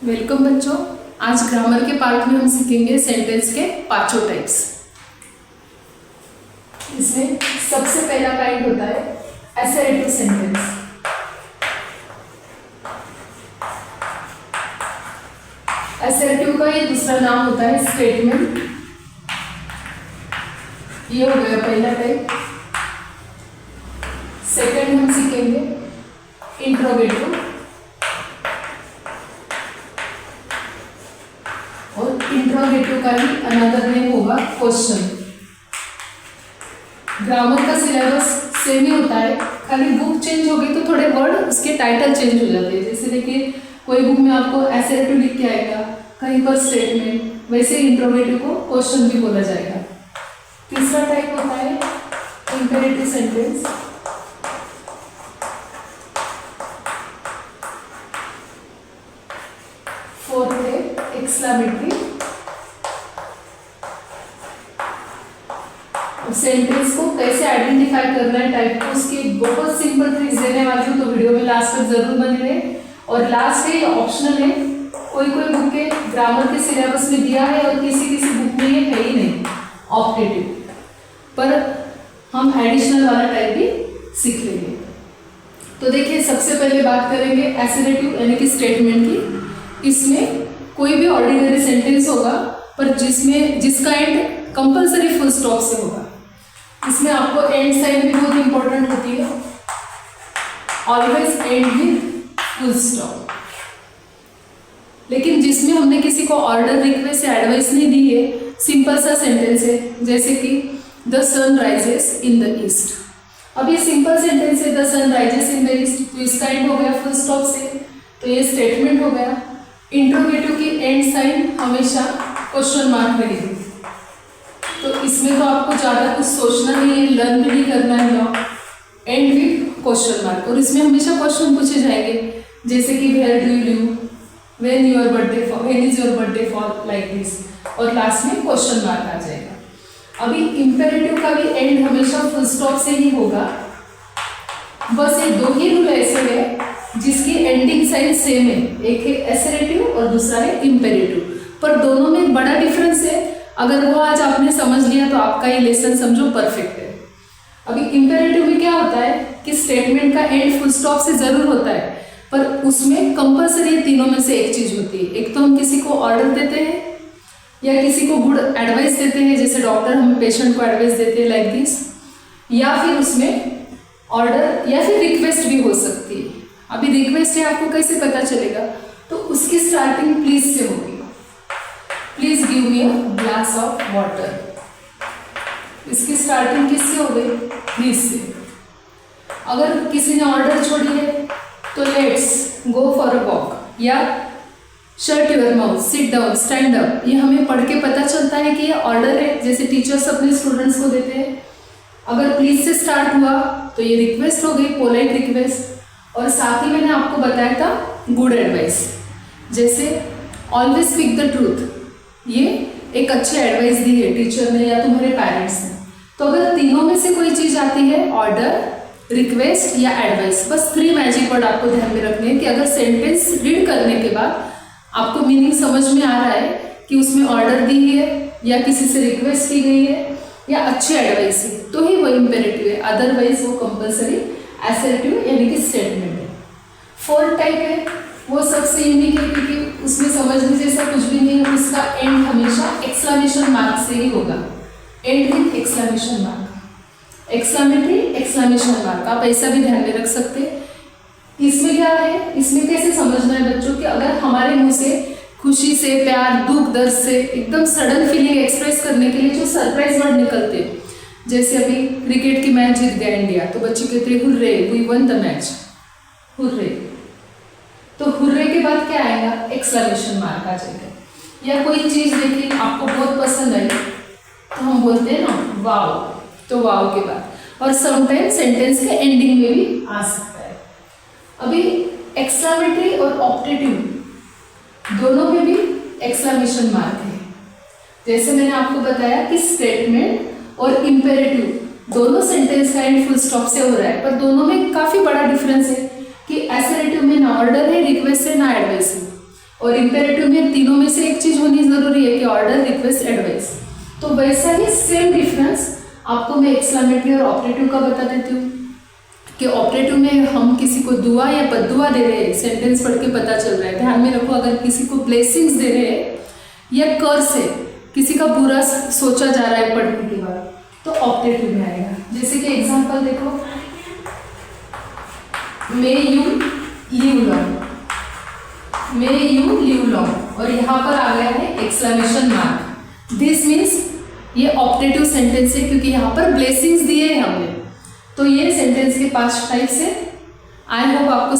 Welcome बच्चों। आज grammar के पार्ट में हम सीखेंगे सेंटेंस के पांचों टाइप्स। इसमें सबसे पहला टाइप होता है असर्टिव सेंटेंस। असर्टिव का ये दूसरा नाम होता है स्टेटमेंट। ये हो गया पहला टाइप। सेकंड हम सीखेंगे इंट्रोगेटिव और इंट्रोगेटिव का ही अनदर नेम होगा क्वेश्चन। ग्रामर का सिलेबस सेम ही होता है, खाली बुक चेंज हो गई तो थोड़े वर्ड उसके टाइटल चेंज हो जाते हैं। जैसे देखिए कोई बुक में आपको असर्टिव लिख के आएगा, कहीं पर स्टेटमेंट, वैसे इंट्रोगेटिव को क्वेश्चन भी बोला जाएगा। तीसरा टाइप होता है इंपेरेटिव सेंटेंस। फोर्थ है एक्सक्लेमेटरी। सेंटेंस को कैसे आइडेंटिफाई करना है टाइप को, उसकी बहुत सिंपल ट्रिक्स देने वाली हूँ, तो वीडियो में लास्ट तक जरूर बने रहे। और लास्ट है ऑप्शनल है, कोई कोई बुक के ग्रामर के सिलेबस में दिया है और किसी किसी बुक में ये है ही नहीं ऑप्टेटिव, पर हम एडिशनल वाला टाइप भी सीख लेंगे। तो देखिए सबसे पहले बात करेंगे असर्टिव यानी कि स्टेटमेंट की। इसमें कोई भी ऑर्डिनरी सेंटेंस होगा पर जिसका एंड कंपल्सरी फुल स्टॉप से होगा। इसमें आपको एंड साइन भी बहुत इंपॉर्टेंट होती है, always and with full stop. लेकिन जिसमें हमने किसी को ऑर्डर, रिक्वेस्ट या एडवाइस नहीं दी है, सिंपल सा सेंटेंस है, जैसे कि the sun rises in the east. अब ये सिंपल सेंटेंस है, the sun rises in the east, तो इसका एंड हो गया फुल स्टॉप से, तो ये स्टेटमेंट हो गया। इंट्रोगेटिव की एंड साइन हमेशा क्वेश्चन मार्क रहेगी, तो इसमें तो आपको ज़्यादा कुछ सोचना नहीं है, लर्न भी नहीं करना है लॉ। एंड विद क्वेश्चन मार्क, और इसमें हमेशा क्वेश्चन पूछे जाएंगे, जैसे कि where do you live, when is your birthday fall, like this, और लास्ट में क्वेश्चन मार्क आ जाएगा। अभी इंपेरेटिव का भी एंड हमेशा फुल स्टॉप से ही होगा। बस ये दो ही रूल ऐसे है जिसकी एंडिंग साइन सेम है, एक है असर्टिव और दूसरा है इंपेरेटिव, पर दोनों में बड़ा डिफरेंस है। अगर वो आज आपने समझ लिया तो आपका ये लेसन समझो परफेक्ट है। अभी इंपेरेटिव में क्या होता है कि स्टेटमेंट का एंड फुल स्टॉप से जरूर होता है, पर उसमें कंपल्सरी तीनों में से एक चीज होती है। एक तो हम किसी को ऑर्डर देते हैं या किसी को गुड एडवाइस देते हैं, जैसे डॉक्टर हम पेशेंट को एडवाइस देते हैं लाइक दिस, या फिर उसमें ऑर्डर या फिर रिक्वेस्ट भी हो सकती है। अभी रिक्वेस्ट है, आपको कैसे पता चलेगा, तो उसकी स्टार्टिंग प्लीज से होगी, please give me a glass of water. इसकी स्टार्टिंग किससे हो गई, प्लीज से। अगर किसी ने ऑर्डर छोड़ी है तो let's go for a walk, या shut your mouth, sit down, stand up, ये हमें पढ़ के पता चलता है कि ये ऑर्डर है, जैसे टीचर्स अपने स्टूडेंट्स को देते हैं। अगर प्लीज से स्टार्ट हुआ तो ये रिक्वेस्ट हो गई, पोलाइट रिक्वेस्ट। और साथ ही मैंने आपको बताया था गुड एडवाइस, जैसे ऑलवेज स्पीक द ट्रूथ, ये एक अच्छी एडवाइस दी है टीचर ने या तुम्हारे पेरेंट्स ने। तो अगर तीनों में से कोई चीज आती है, ऑर्डर, रिक्वेस्ट या एडवाइस, बस 3 मैजिक वर्ड आपको ध्यान में रखने हैं कि अगर सेंटेंस रीड करने के बाद आपको मीनिंग समझ में आ रहा है कि उसमें ऑर्डर दी है या किसी से रिक्वेस्ट की गई है या अच्छी एडवाइस है, तो ही वो इंपेरेटिव है, अदरवाइज वो कंपल्सरी असर्टिव यानी कि स्टेटमेंट है। फोर्थ टाइप है, वो सबसे यूनिक है क्योंकि उसमें समझने जैसा कुछ भी नहीं है, उसका एंड हमेशा एक्सक्लेमेशन मार्क से ही होगा, and with exclamation mark, exclamatory exclamation mark, आप ऐसा भी ध्यान में रख सकते हैं। इसमें क्या है, इसमें कैसे समझना है बच्चों कि अगर हमारे मुंह से खुशी से, प्यार, दुख, दर्द से एकदम सडन फीलिंग एक्सप्रेस करने के लिए जो सरप्राइज वर्ड निकलते हैं, जैसे अभी क्रिकेट की मैच जीत गया इंडिया, तो बच्चे कहते हैं hurray, we won the match, hurray. तो हुर्रे के बाद क्या आएगा, एक्सक्लेमेशन मार्क आ जाएगा। या कोई चीज देखिए आपको बहुत पसंद आई तो हम बोलते हैं ना वाओ, तो वाओ के बाद, और समटाइम सेंटेंस के एंडिंग में भी आ सकता है। अभी एक्सक्लेमेटरी और ऑप्टेटिव दोनों में भी एक्सक्लेमेशन मार्क है। जैसे मैंने आपको बताया कि स्टेटमेंट और इंपेरेटिव दोनों सेंटेंस का एंड फुल स्टॉप से हो रहा है, पर दोनों में काफी बड़ा डिफरेंस है कि असर्टिव में ना ऑर्डर है, रिक्वेस्ट है, ना एडवाइस है। और इम्पेरेटिव में तीनों में से एक चीज होनी जरूरी है कि ऑर्डर, रिक्वेस्ट, एडवाइस। तो वैसा ही सेम डिफरेंस आपको मैं एक्सक्लेमेटरी और ऑपरेटिव का बता देती हूँ कि ऑपरेटिव में हम किसी को दुआ या बद्दुआ दे रहे हैं, सेंटेंस पढ़ के पता चल रहा है। ध्यान में रखो, अगर किसी को ब्लेसिंग्स दे रहे हैं या कर्स है, किसी का बुरा सोचा जा रहा है पढ़ने के बाद, तो ऑपरेटिव में आएगा। जैसे कि एग्जांपल देखो, may you live long, may you live long, और यहाँ पर आ गया है एक्सक्लेमेशन मार्क। दिस मीन्स ये ऑपरेटिव सेंटेंस है क्योंकि यहाँ पर ब्लेसिंग्स दिए हैं हमने। तो ये सेंटेंस के 5 टाइप्स है। आई होप आपको